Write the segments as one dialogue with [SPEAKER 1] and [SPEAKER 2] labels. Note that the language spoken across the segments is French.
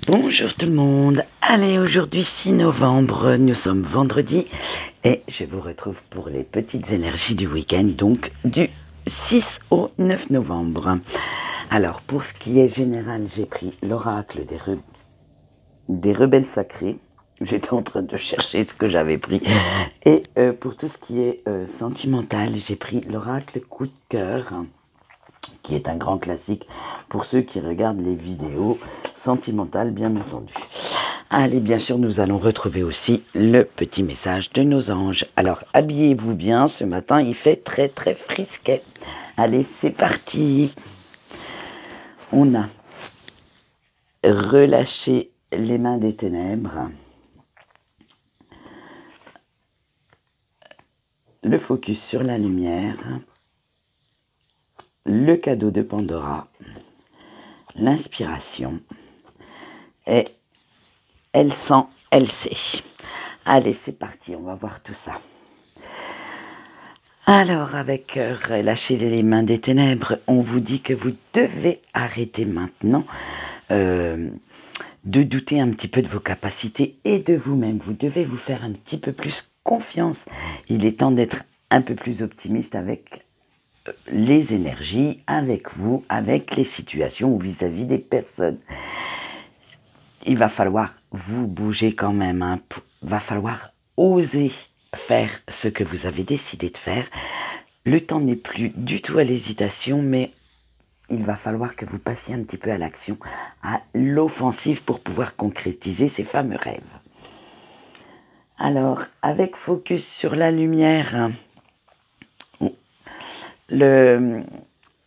[SPEAKER 1] Bonjour tout le monde. Allez, aujourd'hui 6 novembre, nous sommes vendredi et je vous retrouve pour les petites énergies du week-end, donc du 6 au 9 novembre. Alors, pour ce qui est général, j'ai pris l'oracle des rebelles sacrés. J'étais en train de chercher ce que j'avais pris. Et pour tout ce qui est sentimental, j'ai pris l'oracle coup de cœur, qui est un grand classique pour ceux qui regardent les vidéos sentimentales, bien entendu. Allez, bien sûr, nous allons retrouver aussi le petit message de nos anges. Alors, habillez-vous bien, ce matin, il fait très très frisquet. Allez, c'est parti. On a relâché les mains des ténèbres. Le focus sur la lumière. Le cadeau de Pandora. L'inspiration. Et elle sent, elle sait. Allez, c'est parti, on va voir tout ça. Alors, avec relâcher les mains des ténèbres, on vous dit que vous devez arrêter maintenant de douter un petit peu de vos capacités et de vous-même. Vous devez vous faire un petit peu plus confiance. Il est temps d'être un peu plus optimiste avec les énergies, avec vous, avec les situations ou vis-à-vis des personnes. Il va falloir vous bouger quand même, hein. Va falloir oser faire ce que vous avez décidé de faire. Le temps n'est plus du tout à l'hésitation, mais il va falloir que vous passiez un petit peu à l'action, à l'offensive pour pouvoir concrétiser ces fameux rêves. Alors, avec focus sur la lumière,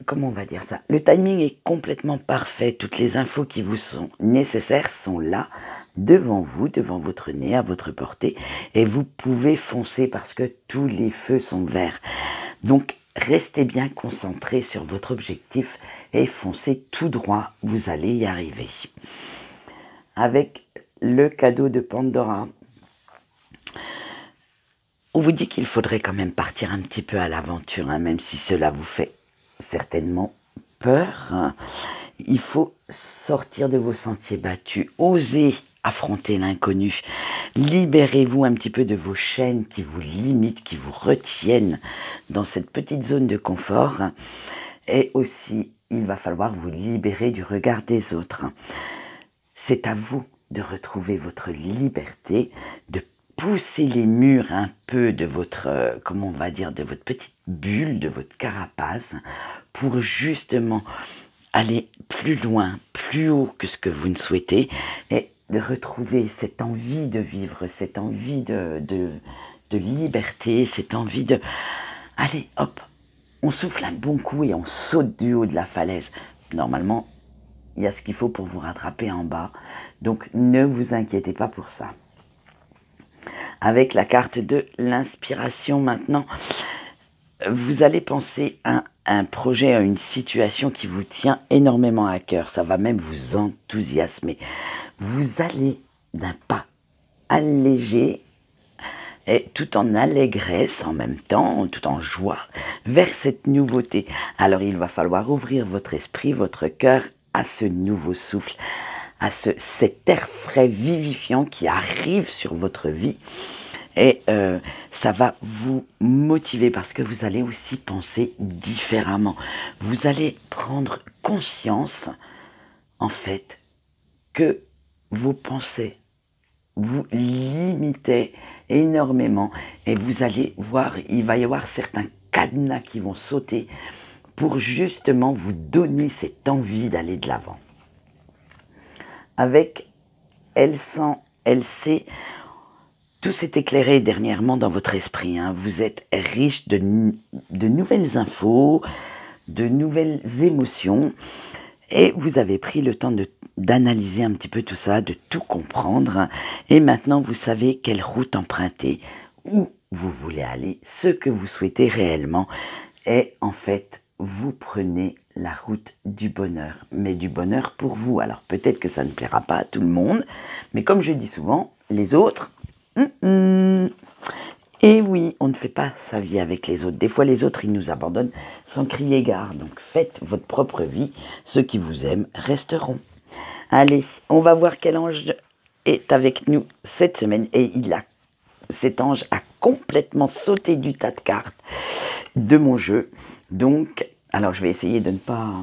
[SPEAKER 1] comment on va dire ça? Le timing est complètement parfait. Toutes les infos qui vous sont nécessaires sont là, devant vous, devant votre nez, à votre portée. Et vous pouvez foncer parce que tous les feux sont verts. Donc, restez bien concentrés sur votre objectif et foncez tout droit. Vous allez y arriver. Avec le cadeau de Pandora, on vous dit qu'il faudrait quand même partir un petit peu à l'aventure, hein, même si cela vous fait certainement peur. Hein. Il faut sortir de vos sentiers battus, oser affronter l'inconnu. Libérez-vous un petit peu de vos chaînes qui vous limitent, qui vous retiennent dans cette petite zone de confort. Hein. Et aussi, il va falloir vous libérer du regard des autres. Hein. C'est à vous de retrouver votre liberté, de pousser les murs un peu de votre, comment on va dire, de votre petite bulle, de votre carapace, pour justement aller plus loin, plus haut que ce que vous ne souhaitez, et de retrouver cette envie de vivre, cette envie de liberté, cette envie de... Allez, hop, on souffle un bon coup et on saute du haut de la falaise. Normalement, il y a ce qu'il faut pour vous rattraper en bas, donc ne vous inquiétez pas pour ça. Avec la carte de l'inspiration maintenant, vous allez penser à un projet, à une situation qui vous tient énormément à cœur. Ça va même vous enthousiasmer. Vous allez d'un pas allégé et tout en allégresse en même temps, tout en joie, vers cette nouveauté. Alors il va falloir ouvrir votre esprit, votre cœur à ce nouveau souffle, à cet air frais vivifiant qui arrive sur votre vie. Et ça va vous motiver parce que vous allez aussi penser différemment. Vous allez prendre conscience, en fait, que vos pensées vous limitaient énormément. Et vous allez voir, il va y avoir certains cadenas qui vont sauter pour justement vous donner cette envie d'aller de l'avant. Avec Elle sent, elle sait, tout s'est éclairé dernièrement dans votre esprit. Hein. Vous êtes riche de nouvelles infos, de nouvelles émotions. Et vous avez pris le temps d'analyser un petit peu tout ça, de tout comprendre. Hein. Et maintenant, vous savez quelle route emprunter, où vous voulez aller, ce que vous souhaitez réellement. Et en fait, vous prenez la route du bonheur, mais du bonheur pour vous. Alors peut-être que ça ne plaira pas à tout le monde, mais comme je dis souvent, les autres, et oui, on ne fait pas sa vie avec les autres. Des fois, les autres, ils nous abandonnent sans crier gare. Donc faites votre propre vie, ceux qui vous aiment resteront. Allez, on va voir quel ange est avec nous cette semaine. Et cet ange a complètement sauté du tas de cartes de mon jeu. Donc, alors je vais essayer de ne pas,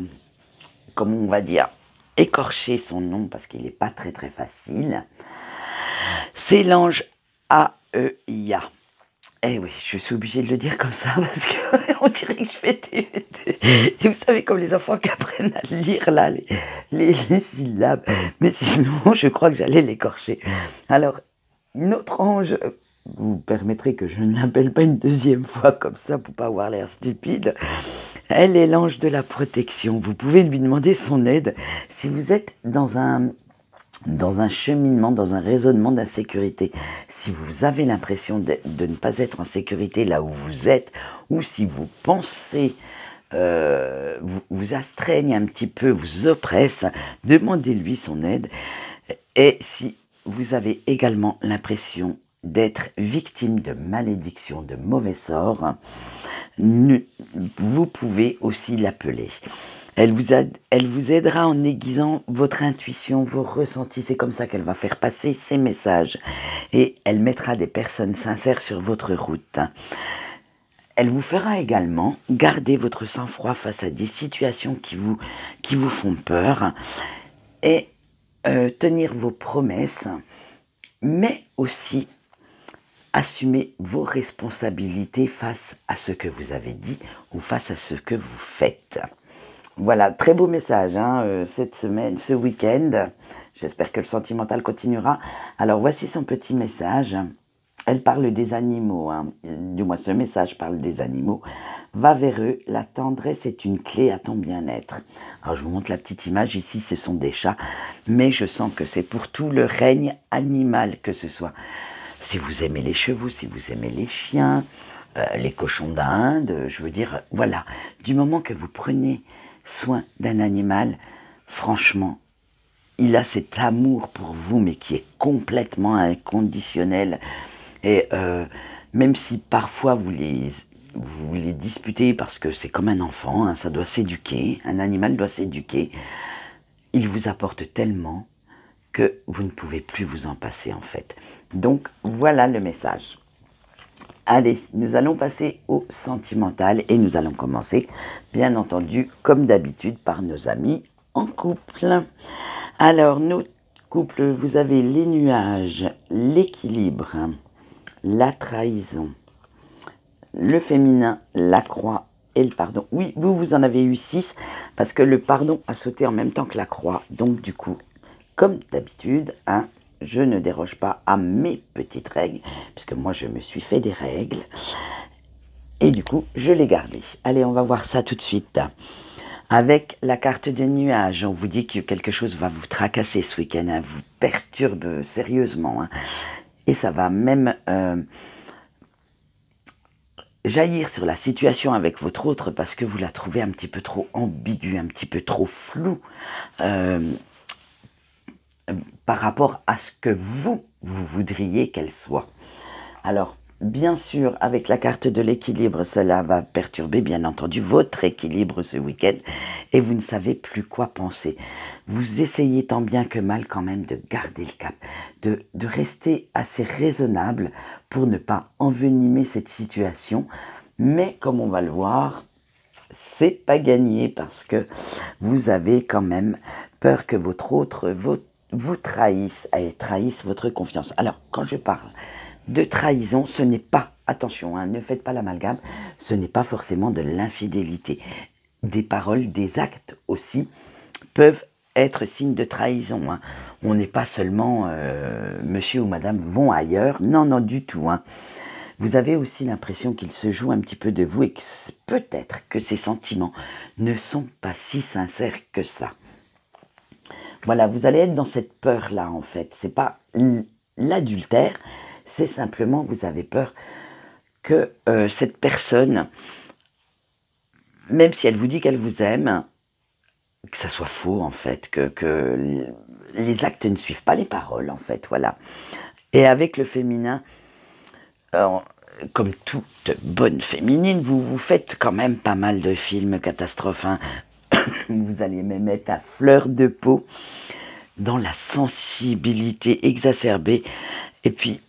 [SPEAKER 1] comment on va dire, écorcher son nom parce qu'il n'est pas très très facile. C'est l'ange Aeia. Eh oui, je suis obligée de le dire comme ça parce qu'on dirait que je fais et vous savez, comme les enfants qui apprennent à lire là, les syllabes. Mais sinon, je crois que j'allais l'écorcher. Alors, notre ange, vous permettrez que je ne l'appelle pas une deuxième fois comme ça pour pas avoir l'air stupide. Elle est l'ange de la protection. Vous pouvez lui demander son aide si vous êtes dans un cheminement, dans un raisonnement d'insécurité. Si vous avez l'impression de ne pas être en sécurité là où vous êtes, ou si vous pensez, vous astreigne un petit peu, vous oppresse, demandez-lui son aide. Et si vous avez également l'impression d'être victime de malédiction, de mauvais sorts, vous pouvez aussi l'appeler. Elle vous aidera en aiguisant votre intuition, vos ressentis. C'est comme ça qu'elle va faire passer ses messages. Et elle mettra des personnes sincères sur votre route. Elle vous fera également garder votre sang-froid face à des situations qui vous font peur. Et tenir vos promesses. Mais aussi assumer vos responsabilités face à ce que vous avez dit ou face à ce que vous faites. Voilà, très beau message cette semaine, ce week-end. J'espère que le sentimental continuera. Alors voici son petit message. Elle parle des animaux, du moins ce message parle des animaux. Va vers eux, la tendresse est une clé à ton bien-être. Alors je vous montre la petite image, ici ce sont des chats, mais je sens que c'est pour tout le règne animal, que ce soit si vous aimez les chevaux, si vous aimez les chiens, les cochons d'Inde, je veux dire, voilà, du moment que vous prenez soin d'un animal, franchement, il a cet amour pour vous, mais qui est complètement inconditionnel. Et même si parfois vous les disputez parce que c'est comme un enfant, ça doit s'éduquer, un animal doit s'éduquer, il vous apporte tellement que vous ne pouvez plus vous en passer en fait. Donc voilà le message. Allez, nous allons passer au sentimental et nous allons commencer, bien entendu, comme d'habitude, par nos amis en couple. Alors, nos couples, vous avez les nuages, l'équilibre, la trahison, le féminin, la croix et le pardon. Oui, vous en avez eu 6 parce que le pardon a sauté en même temps que la croix. Donc du coup, comme d'habitude, je ne déroge pas à mes petites règles, puisque moi je me suis fait des règles. Et du coup, je l'ai gardé. Allez, on va voir ça tout de suite. Avec la carte des nuages, on vous dit que quelque chose va vous tracasser ce week-end, vous perturbe sérieusement. Et ça va même jaillir sur la situation avec votre autre parce que vous la trouvez un petit peu trop ambiguë, un petit peu trop floue par rapport à ce que vous voudriez qu'elle soit. Alors, bien sûr, avec la carte de l'équilibre, cela va perturber, bien entendu, votre équilibre ce week-end et vous ne savez plus quoi penser. Vous essayez tant bien que mal quand même de garder le cap, de rester assez raisonnable pour ne pas envenimer cette situation. Mais comme on va le voir, c'est pas gagné parce que vous avez quand même peur que votre autre vous trahisse et trahisse votre confiance. Alors, quand je parle de trahison, ce n'est pas, attention, ne faites pas l'amalgame, ce n'est pas forcément de l'infidélité. Des paroles, des actes aussi peuvent être signe de trahison. On n'est pas seulement monsieur ou madame vont ailleurs, non, non, du tout. Vous avez aussi l'impression qu'il se joue un petit peu de vous et que peut-être que ces sentiments ne sont pas si sincères que ça. Voilà, vous allez être dans cette peur-là, en fait. C'est pas l'adultère, c'est simplement vous avez peur que cette personne, même si elle vous dit qu'elle vous aime, que ça soit faux, en fait, que les actes ne suivent pas les paroles, en fait, voilà. Et avec le féminin, comme toute bonne féminine, vous faites quand même pas mal de films catastrophes, Vous allez même être à fleur de peau. dans la sensibilité exacerbée. Et puis,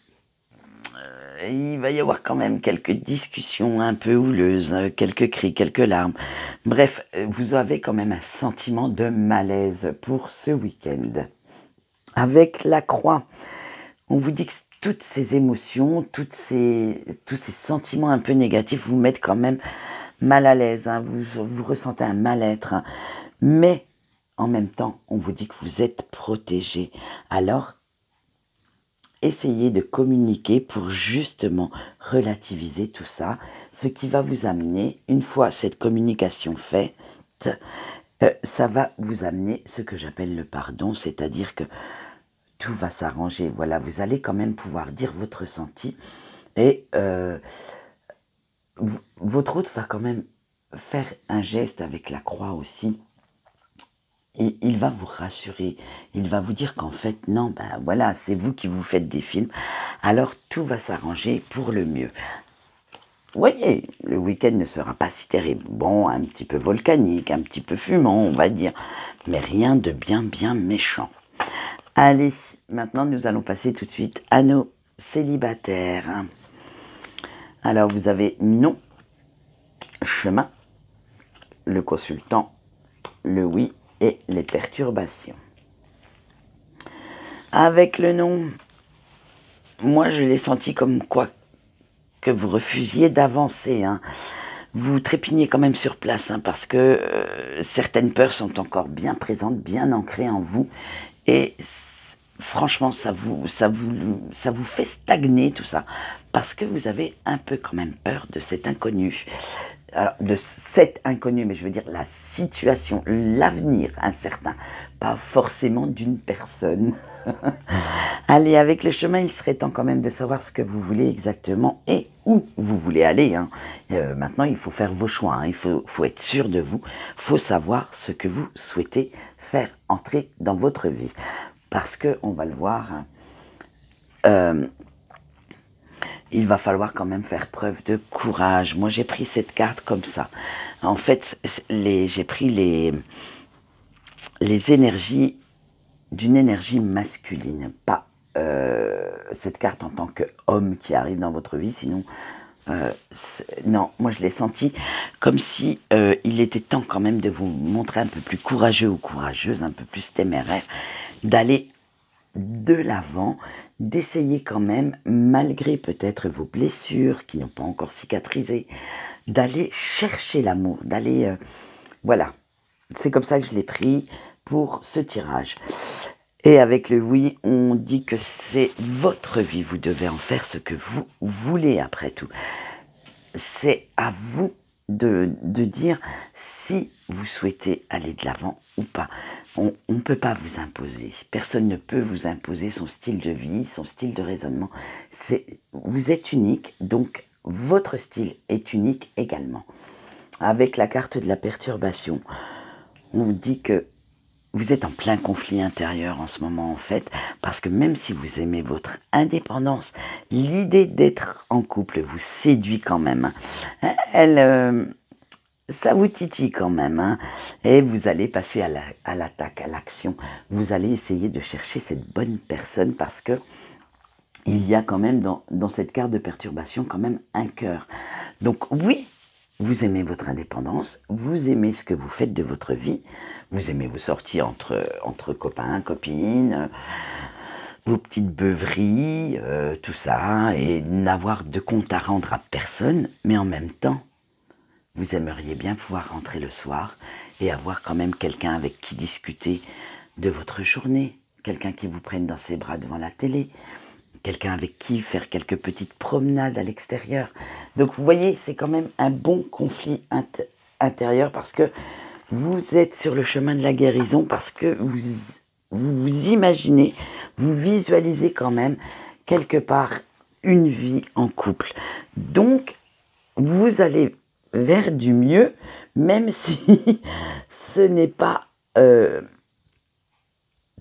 [SPEAKER 1] il va y avoir quand même quelques discussions un peu houleuses, quelques cris, quelques larmes. Bref, vous avez quand même un sentiment de malaise pour ce week-end. Avec la croix, on vous dit que toutes ces émotions, tous ces sentiments un peu négatifs vous mettent quand même mal à l'aise, hein, vous ressentez un mal-être, hein. Mais en même temps, on vous dit que vous êtes protégé. Alors, essayez de communiquer pour justement relativiser tout ça, ce qui va vous amener, une fois cette communication faite, ça va vous amener ce que j'appelle le pardon, c'est-à-dire que tout va s'arranger. Voilà, vous allez quand même pouvoir dire votre ressenti et votre hôte va quand même faire un geste avec la croix aussi. Et il va vous rassurer, il va vous dire qu'en fait, non, ben voilà, c'est vous qui vous faites des films, alors tout va s'arranger pour le mieux. Vous voyez, le week-end ne sera pas si terrible. Bon, un petit peu volcanique, un petit peu fumant, on va dire, mais rien de bien méchant. Allez, maintenant nous allons passer tout de suite à nos célibataires. Alors vous avez nom, chemin, le consultant, le oui et les perturbations. Avec le nom, moi je l'ai senti comme quoi que vous refusiez d'avancer, hein. Vous trépignez quand même sur place, hein, parce que certaines peurs sont encore bien présentes, bien ancrées en vous. Et franchement, ça vous fait stagner tout ça. Parce que vous avez un peu quand même peur de cet inconnu. Alors, de cet inconnu, mais je veux dire la situation, l'avenir incertain. Pas forcément d'une personne. Allez, avec le chemin, il serait temps quand même de savoir ce que vous voulez exactement et où vous voulez aller, hein. Maintenant, il faut faire vos choix, hein. Il faut être sûr de vous. Il faut savoir ce que vous souhaitez faire entrer dans votre vie. Parce que, on va le voir, hein, il va falloir quand même faire preuve de courage. Moi, j'ai pris cette carte comme ça. En fait, j'ai pris les énergies d'une énergie masculine, pas cette carte en tant qu'homme qui arrive dans votre vie, sinon, non, moi je l'ai senti comme si il était temps quand même de vous montrer un peu plus courageux ou courageuse, un peu plus téméraire, d'aller de l'avant, d'essayer quand même, malgré peut-être vos blessures qui n'ont pas encore cicatrisé, d'aller chercher l'amour, d'aller, voilà, c'est comme ça que je l'ai pris pour ce tirage. Et avec le oui, on dit que c'est votre vie, vous devez en faire ce que vous voulez après tout. C'est à vous de dire si vous souhaitez aller de l'avant ou pas. On ne peut pas vous imposer, personne ne peut vous imposer son style de vie, son style de raisonnement. Vous êtes unique, donc votre style est unique également. Avec la carte de la perturbation, on dit que vous êtes en plein conflit intérieur en ce moment en fait, parce que même si vous aimez votre indépendance, l'idée d'être en couple vous séduit quand même. Ça vous titille quand même, hein, et vous allez passer à l'attaque, à l'action. Vous allez essayer de chercher cette bonne personne parce que il y a quand même dans cette carte de perturbation quand même un cœur. Donc oui, vous aimez votre indépendance, vous aimez ce que vous faites de votre vie, vous aimez vous sortir entre copains, copines, vos petites beuveries, tout ça, et n'avoir de compte à rendre à personne, mais en même temps, vous aimeriez bien pouvoir rentrer le soir et avoir quand même quelqu'un avec qui discuter de votre journée, quelqu'un qui vous prenne dans ses bras devant la télé, quelqu'un avec qui faire quelques petites promenades à l'extérieur. Donc vous voyez, c'est quand même un bon conflit intérieur parce que vous êtes sur le chemin de la guérison, parce que vous imaginez, vous visualisez quand même quelque part une vie en couple. Donc vous allez vers du mieux, même si ce n'est pas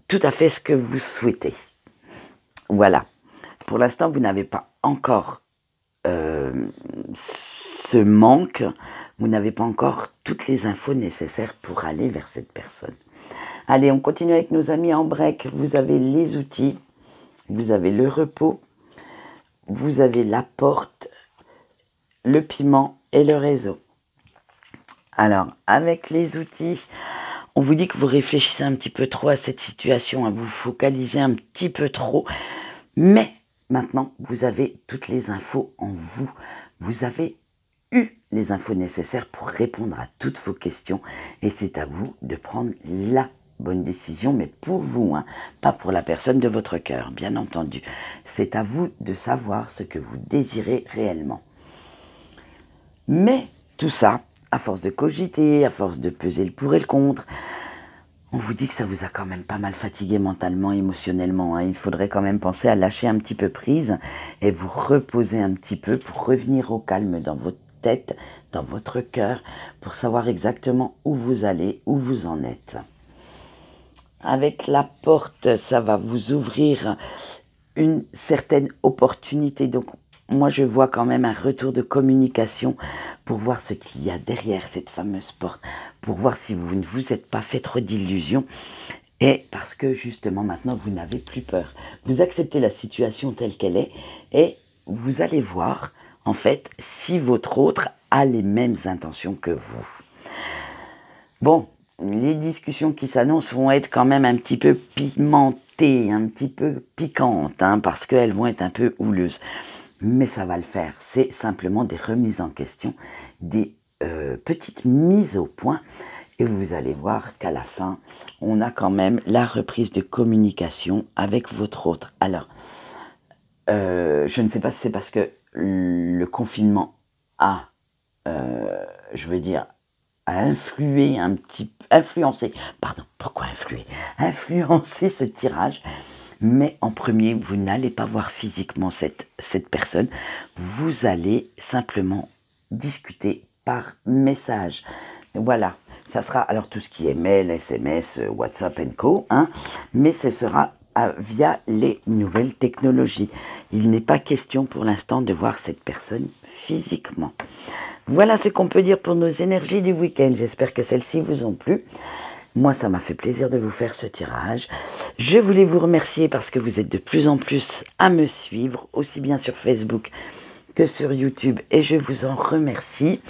[SPEAKER 1] tout à fait ce que vous souhaitez. Voilà. Pour l'instant, vous n'avez pas encore ce manque, vous n'avez pas encore toutes les infos nécessaires pour aller vers cette personne. Allez, on continue avec nos amis en break. Vous avez les outils, vous avez le repos, vous avez la porte, le piment et le réseau. Alors, avec les outils, on vous dit que vous réfléchissez un petit peu trop à cette situation, à vous focaliser un petit peu trop, mais maintenant, vous avez toutes les infos en vous. Vous avez eu les infos nécessaires pour répondre à toutes vos questions et c'est à vous de prendre la bonne décision, mais pour vous, hein, pas pour la personne de votre cœur, bien entendu. C'est à vous de savoir ce que vous désirez réellement. Mais tout ça, à force de cogiter, à force de peser le pour et le contre, on vous dit que ça vous a quand même pas mal fatigué mentalement, émotionnellement. Hein. Il faudrait quand même penser à lâcher un petit peu prise et vous reposer un petit peu pour revenir au calme dans votre tête, dans votre cœur, pour savoir exactement où vous allez, où vous en êtes. Avec la porte, ça va vous ouvrir une certaine opportunité. Donc, moi, je vois quand même un retour de communication pour voir ce qu'il y a derrière cette fameuse porte, pour voir si vous ne vous êtes pas fait trop d'illusions. Et parce que justement, maintenant, vous n'avez plus peur. Vous acceptez la situation telle qu'elle est et vous allez voir, en fait, si votre autre a les mêmes intentions que vous. Bon, les discussions qui s'annoncent vont être quand même un petit peu pimentées, un petit peu piquantes, hein, parce qu'elles vont être un peu houleuses. Mais ça va le faire. C'est simplement des remises en question, des petites mises au point. Et vous allez voir qu'à la fin, on a quand même la reprise de communication avec votre autre. Alors, je ne sais pas si c'est parce que le confinement a, je veux dire, a influencé ce tirage. Mais en premier, vous n'allez pas voir physiquement cette personne. Vous allez simplement discuter par message. Voilà, ça sera alors tout ce qui est mail, SMS, WhatsApp & Co. Hein, mais ce sera via les nouvelles technologies. Il n'est pas question pour l'instant de voir cette personne physiquement. Voilà ce qu'on peut dire pour nos énergies du week-end. J'espère que celles-ci vous ont plu. Moi, ça m'a fait plaisir de vous faire ce tirage. Je voulais vous remercier parce que vous êtes de plus en plus à me suivre, aussi bien sur Facebook que sur YouTube, et je vous en remercie.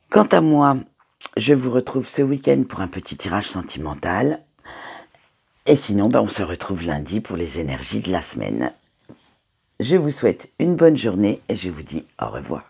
[SPEAKER 1] Quant à moi, je vous retrouve ce week-end pour un petit tirage sentimental. Et sinon, on se retrouve lundi pour les énergies de la semaine. Je vous souhaite une bonne journée et je vous dis au revoir.